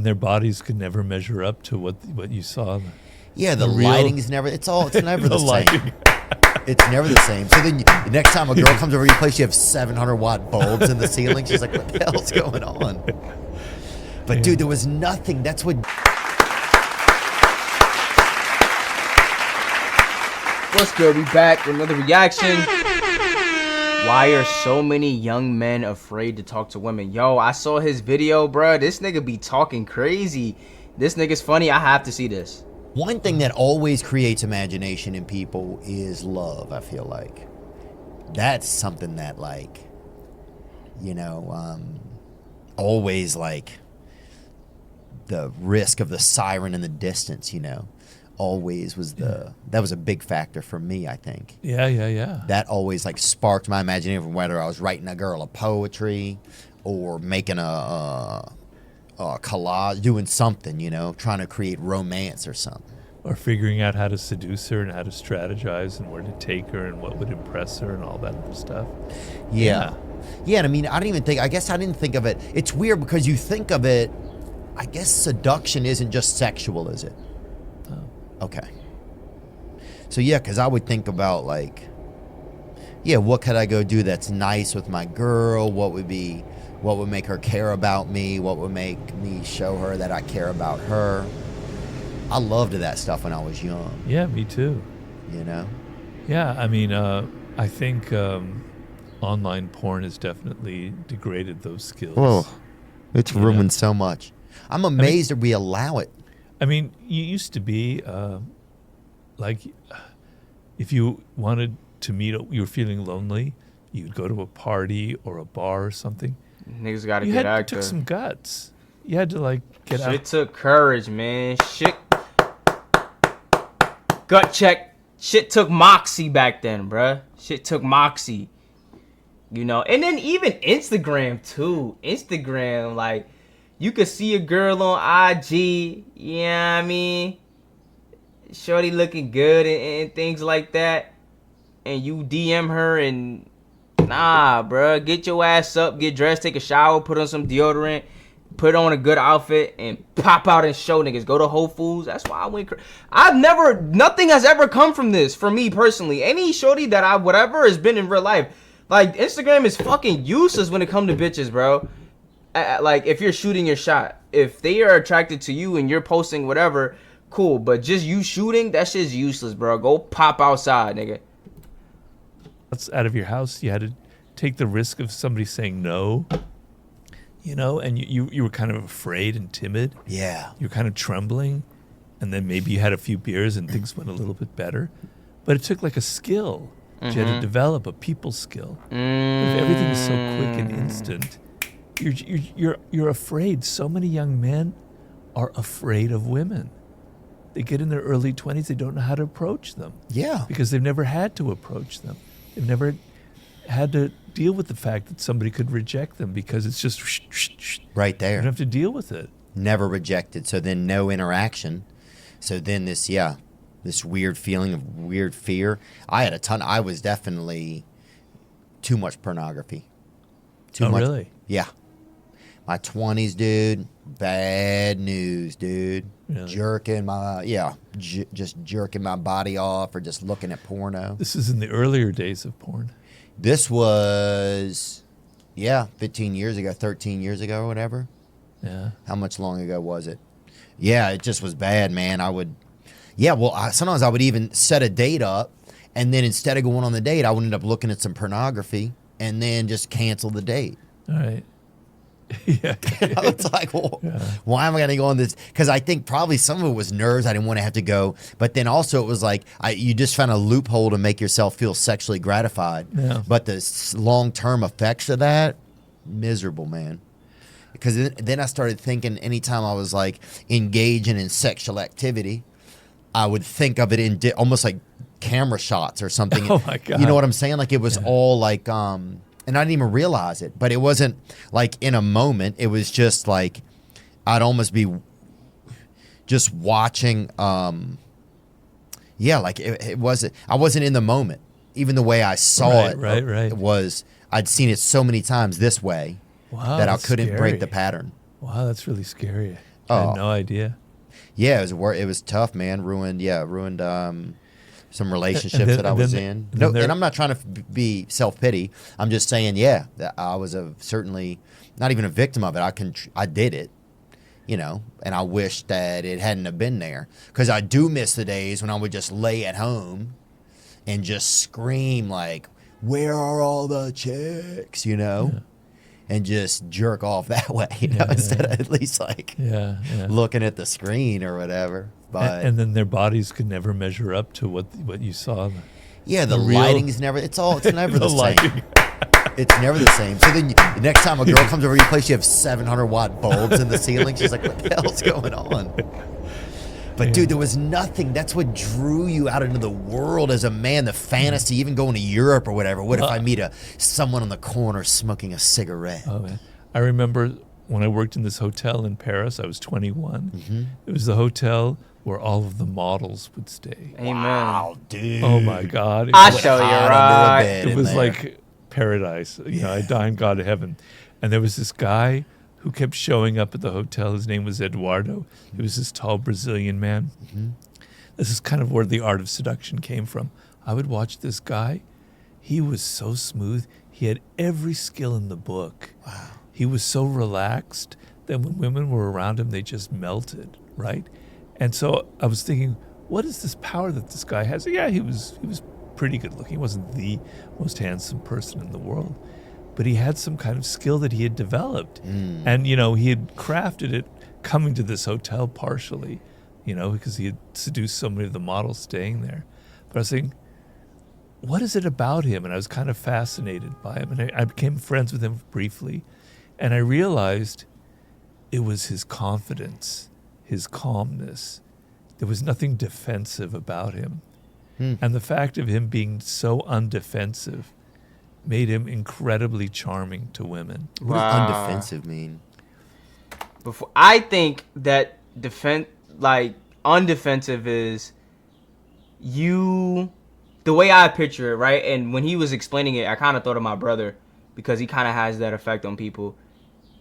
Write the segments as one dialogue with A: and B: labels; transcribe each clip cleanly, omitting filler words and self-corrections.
A: Their bodies could never measure up to what you saw.
B: Yeah, the
A: real-
B: lighting's never. It's never the same.
A: lighting.
B: It's never the same. So then the next time a girl comes over to your place, you have 700-watt bulbs in the ceiling. She's like, "What the hell's going on?" But dude, there was nothing. That's what.
C: What's good? We back with another reaction. Why are so many young men afraid to talk to women? Yo, I saw his video, bro. This nigga be talking crazy. This nigga's funny. I have to see this.
B: One thing that always creates imagination in people is love, I feel like. That's something that, like, you know, always, like, the risk of the siren in the distance, you know, always was that was a big factor for me, I think.
A: Yeah.
B: That always, like, sparked my imagination, whether I was writing a girl a poetry or making a collage, doing something, you know, trying to create romance or something.
A: Or figuring out how to seduce her and how to strategize and where to take her and what would impress her and all that other stuff.
B: Yeah, and I mean, I guess I didn't think of it. It's weird because you think of it, I guess seduction isn't just sexual, is it?
A: Oh.
B: Okay. So yeah, because I would think about, like, yeah, what could I go do that's nice with my girl? What would make her care about me? What would make me show her that I care about her? I loved that stuff when I was young.
A: Yeah, me too.
B: You know?
A: Yeah, I mean, I think online porn has definitely degraded those skills.
B: Oh, it's ruined so much. I'm amazed that we allow it.
A: I mean, you used to be, like, if you wanted to meet, you were feeling lonely, you'd go to a party or a bar or something.
C: Niggas gotta get active.
A: It took some guts. You had to, like, get out.
C: Shit took courage, man. Shit. Gut check. Shit took moxie back then, bruh. Shit took moxie. You know, and then even Instagram too. Instagram, like, you could see a girl on IG, yeah, I mean, shorty looking good and things like that, and you DM her and nah, bruh, get your ass up, get dressed, take a shower, put on some deodorant, put on a good outfit, and pop out and show niggas. Go to Whole Foods. That's why I went. Nothing has ever come from this for me personally. Any shorty that whatever has been in real life. Like, Instagram is fucking useless when it comes to bitches, bro. Like, if you're shooting your shot, if they are attracted to you and you're posting whatever, cool. But just you shooting, that shit's useless, bro. Go pop outside, nigga.
A: That's out of your house. You had to take the risk of somebody saying no. You know, and you were kind of afraid and timid.
B: Yeah.
A: You were kind of trembling. And then maybe you had a few beers and things went a little bit better. But it took, like, a skill. You had to develop a people skill. If everything is so quick and instant, you're afraid. So many young men are afraid of women. They get in their early 20s, they don't know how to approach them.
B: Yeah.
A: Because they've never had to approach them. They've never had to deal with the fact that somebody could reject them because it's just
B: right there.
A: You don't have to deal with it.
B: Never rejected. So then no interaction. So then this weird feeling of weird fear. I was definitely too much pornography. Too much.
A: Really?
B: Yeah. My 20s, dude. Bad news, dude.
A: Really?
B: Just jerking my body off or just looking at porno.
A: This is in the earlier days of porn.
B: This was, 15 years ago, 13 years ago or whatever.
A: Yeah.
B: How much long ago was it? Yeah, it just was bad, man. Sometimes I would even set a date up, and then instead of going on the date, I would end up looking at some pornography and then just cancel the date.
A: All right. Yeah.
B: It's like, well, why am I going to go on this? Because I think probably some of it was nerves. I didn't want to have to go. But then also it was like you just found a loophole to make yourself feel sexually gratified.
A: Yeah.
B: But the long-term effects of that, miserable, man. Because then I started thinking anytime I was, like, engaging in sexual activity, I would think of it in almost like camera shots or something.
A: Oh, my God.
B: You know what I'm saying? Like, it was all like, and I didn't even realize it. But it wasn't, like, in a moment. It was just, like, I'd almost be just watching, like, it wasn't, I wasn't in the moment. Even the way I saw it.
A: Right.
B: It was, I'd seen it so many times this way.
A: Wow,
B: that I
A: that's
B: couldn't
A: scary.
B: break the pattern.
A: Wow, that's really scary. I
B: Oh.
A: had no idea.
B: Yeah, it was tough, man. Ruined some relationships
A: then-
B: that I
A: and
B: was
A: then-
B: in.
A: and
B: No,
A: then
B: and I'm not trying to be self-pity. I'm just saying, yeah, that I was certainly not even a victim of it. I did it, and I wish that it hadn't have been there, because I do miss the days when I would just lay at home and just scream like, "Where are all the chicks?" And just jerk off that way, instead of at least like
A: Yeah, yeah.
B: looking at the screen or whatever. But
A: And then their bodies could never measure up to what you saw.
B: yeah, the
A: real-
B: lighting's never. It's never the same.
A: lighting.
B: It's never the same. So then the next time a girl comes over to your place, you have 700-watt bulbs in the ceiling. She's like, "What the hell's going on?" But dude, there was nothing. That's what drew you out into the world as a man. The fantasy, even going to Europe or whatever. What if I meet someone on the corner smoking a cigarette?
A: Oh, man. I remember when I worked in this hotel in Paris, I was 21.
B: Mm-hmm.
A: It was the hotel where all of the models would stay.
C: Amen.
B: Wow, dude.
A: Oh, my God. It
C: I
A: was,
C: show you
B: Hide under a
C: right.
B: bed
A: it
B: in
A: was
B: there.
A: like paradise. I died and got to heaven. And there was this guy who kept showing up at the hotel. His name was Eduardo. He was this tall Brazilian man.
B: Mm-hmm.
A: This is kind of where the art of seduction came from. I would watch this guy. He was so smooth. He had every skill in the book.
B: Wow.
A: He was so relaxed that when women were around him, they just melted, right? And so I was thinking, what is this power that this guy has? Yeah, he was pretty good looking. He wasn't the most handsome person in the world, but he had some kind of skill that he had developed. And, he had crafted it coming to this hotel partially, because he had seduced so many of the models staying there. But I was thinking, what is it about him? And I was kind of fascinated by him. And I became friends with him briefly. And I realized it was his confidence, his calmness. There was nothing defensive about him. And the fact of him being so undefensive made him incredibly charming to women.
B: What does
C: Wow.
B: undefensive mean?
C: Before I think that undefensive is the way I picture it, right? And when he was explaining it, I kind of thought of my brother, because he kind of has that effect on people.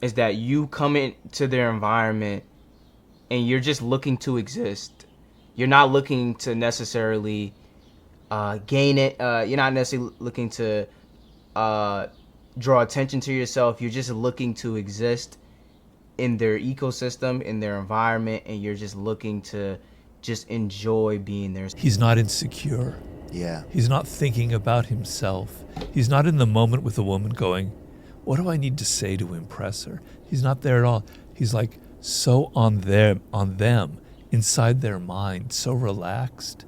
C: Is that you come into their environment and you're just looking to exist. You're not looking to necessarily gain it. You're not necessarily looking to draw attention to yourself. You're just looking to exist in their ecosystem, in their environment, and you're just looking to just enjoy being there.
A: He's not insecure.
B: Yeah.
A: He's not thinking about himself. He's not in the moment with a woman going, what do I need to say to impress her? He's not there at all. He's like so on them, inside their mind, so relaxed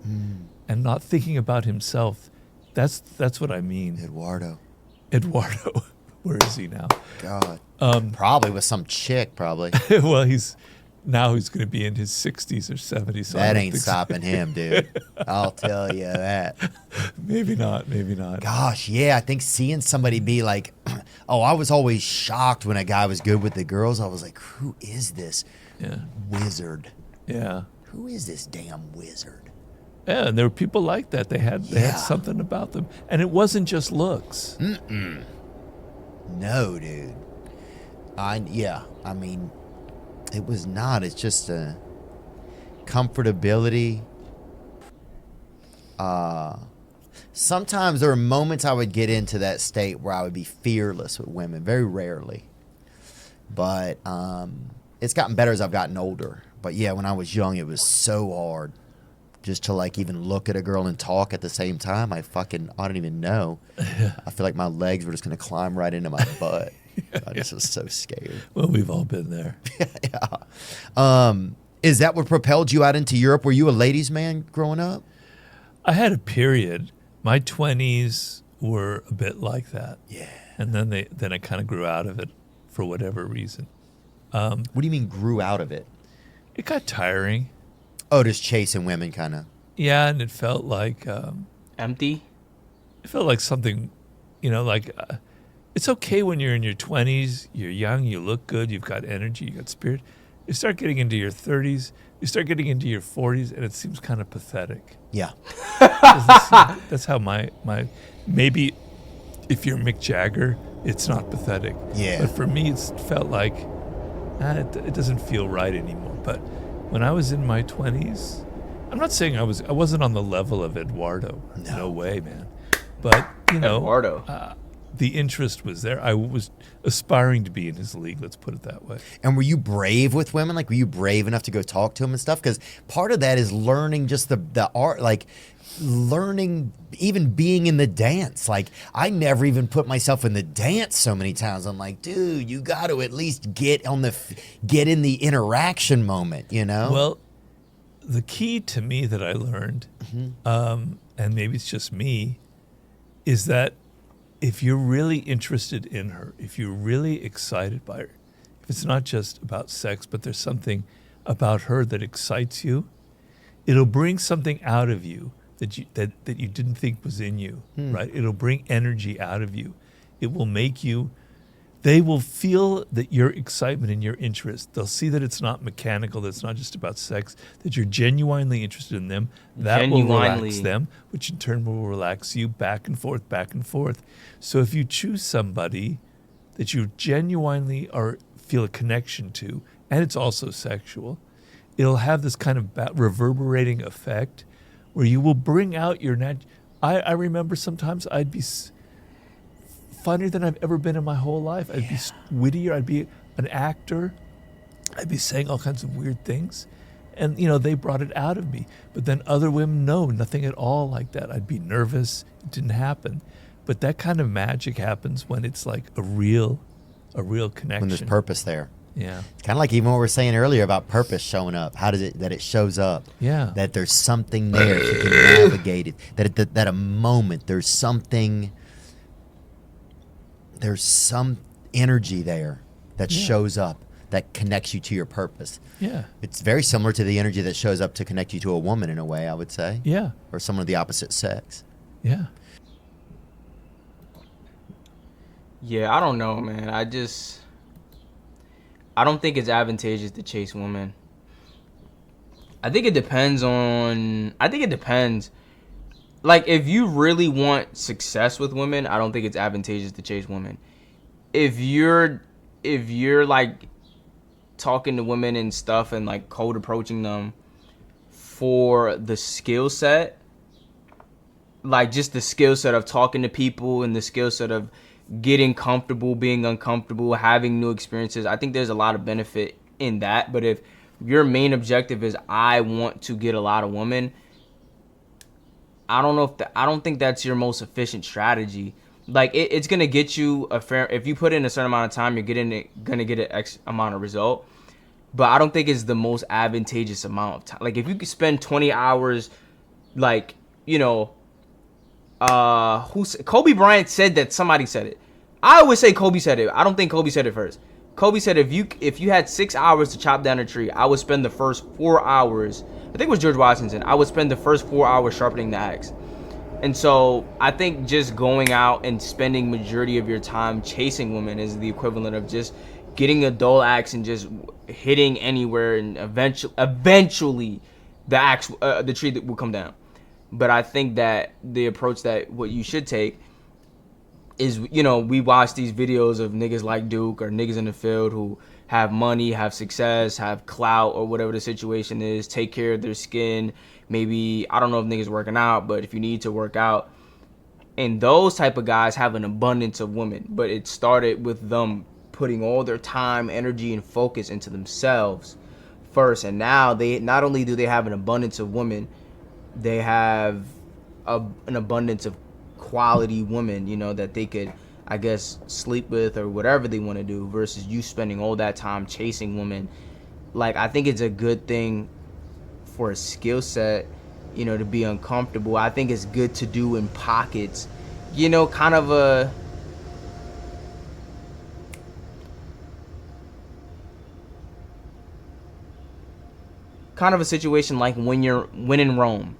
A: and not thinking about himself. That's what I mean.
B: Eduardo.
A: Where is he now?
B: God. Probably with some chick, probably.
A: Well, he's going to be in his 60s or 70s. So I
B: That
A: don't
B: ain't
A: think so.
B: stopping him, dude. I'll tell you that.
A: Maybe not.
B: Gosh, yeah, I think seeing somebody be like, oh, I was always shocked when a guy was good with the girls. I was like, who is this
A: Yeah.
B: wizard?
A: Yeah.
B: Who is this damn wizard?
A: Yeah, and there were people like that. They had
B: Yeah.
A: something about them. And it wasn't just looks.
B: No, dude. I mean, it was not. It's just a comfortability. Sometimes there are moments I would get into that state where I would be fearless with women. Very rarely. But it's gotten better as I've gotten older. But yeah, when I was young, it was so hard just to like even look at a girl and talk at the same time. I didn't even know. I feel like my legs were just going to climb right into my butt. I just was so scared.
A: Well, we've all been there.
B: Is that what propelled you out into Europe? Were you a ladies' man growing up?
A: I had a period. My 20s were a bit like that.
B: Yeah.
A: And then I kind of grew out of it for whatever reason.
B: What do you mean grew out of it?
A: It got tiring.
B: Oh, just chasing women kind of.
A: Yeah, and it felt like
C: Empty.
A: something, it's okay when you're in your 20s, you're young, you look good, you've got energy, you got spirit. You start getting into your 30s, you start getting into your 40s, and it seems kind of pathetic.
B: Yeah.
A: That's how my maybe if you're Mick Jagger, it's not pathetic.
B: Yeah.
A: But for me, it's felt like it doesn't feel right anymore. But when I was in my 20s, I'm not saying I wasn't on the level of Eduardo. No way, man. But,
C: Eduardo.
A: The interest was there. I was aspiring to be in his league. Let's put it that way.
B: And were you brave with women? Like, were you brave enough to go talk to them and stuff? Because part of that is learning just the art, like learning even being in the dance. Like, I never even put myself in the dance so many times. I'm like, dude, you got to at least get in the interaction moment, you know?
A: Well, the key to me that I learned, and maybe it's just me, is that if you're really interested in her, if you're really excited by her, if it's not just about sex, but there's something about her that excites you, it'll bring something out of you that you didn't think was in you, right? It'll bring energy out of you. It will make you. They will feel that your excitement and your interest. They'll see that it's not mechanical, that it's not just about sex, that you're genuinely interested in them. That will relax them, which in turn will relax you back and forth, back and forth. So if you choose somebody that you genuinely feel a connection to, and it's also sexual, it'll have this kind of reverberating effect where you will bring out your I remember sometimes I'd be funnier than I've ever been in my whole life. I'd be wittier. I'd be an actor. I'd be saying all kinds of weird things. And, they brought it out of me. But then other women, no, nothing at all like that. I'd be nervous. It didn't happen. But that kind of magic happens when it's like a real connection.
B: When there's purpose there.
A: Yeah.
B: It's kind of like even what we were saying earlier about purpose showing up. How does that it shows up?
A: Yeah.
B: That there's something there. If you can navigate it. That a moment, there's something... There's some energy there that shows up that connects you to your purpose.
A: Yeah.
B: It's very similar to the energy that shows up to connect you to a woman in a way, I would say.
A: Yeah.
B: Or someone of the opposite sex.
A: Yeah.
C: Yeah, I don't know, man. I don't think it's advantageous to chase women. I think it depends. Like, if you really want success with women, I don't think it's advantageous to chase women. If you're like talking to women and stuff and like cold approaching them for the skill set, like just the skill set of talking to people and the skill set of getting comfortable, being uncomfortable, having new experiences, I think there's a lot of benefit in that. But if your main objective is I want to get a lot of women, I don't think that's your most efficient strategy. Like, it's gonna get you if you put in a certain amount of time, you're gonna get an X amount of result. But I don't think it's the most advantageous amount of time. Like, if you could spend 20 hours, like, Kobe Bryant said that, somebody said it. I always say Kobe said it. I don't think Kobe said it first. Kobe said if you had 6 hours to chop down a tree, I would spend the first 4 hours. I think it was George Washington. I would spend the first 4 hours sharpening the axe. And so I think just going out and spending majority of your time chasing women is the equivalent of just getting a dull axe and just hitting anywhere, and eventually the tree will come down. But I think that the approach that what you should take is, we watch these videos of niggas like Duke or niggas in the field who have money, have success, have clout, or whatever the situation is, take care of their skin. Maybe, I don't know if niggas working out, but if you need to work out. And those type of guys have an abundance of women. But it started with them putting all their time, energy, and focus into themselves first. And now they not only do they have an abundance of women, they have an abundance of quality women, that they could, I guess, sleep with or whatever they want to do, versus you spending all that time chasing women. Like, I think it's a good thing for a skill set, to be uncomfortable. I think it's good to do in pockets, kind of a situation like when in Rome.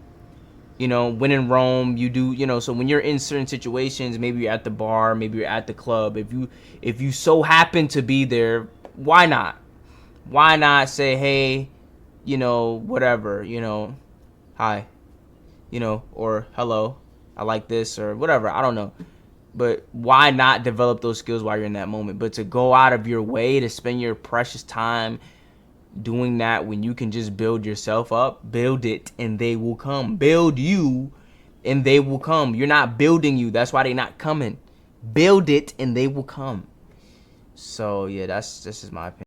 C: When in Rome, you do, so when you're in certain situations, maybe you're at the bar, maybe you're at the club, if you so happen to be there, why not? Why not say, hey, whatever, hi, or hello, I like this, or whatever, I don't know. But why not develop those skills while you're in that moment? But to go out of your way to spend your precious time doing that when you can just build yourself up, build it and they will come. Build you and they will come. You're not building you. That's why they're not coming. Build it and they will come. So yeah, this is my opinion.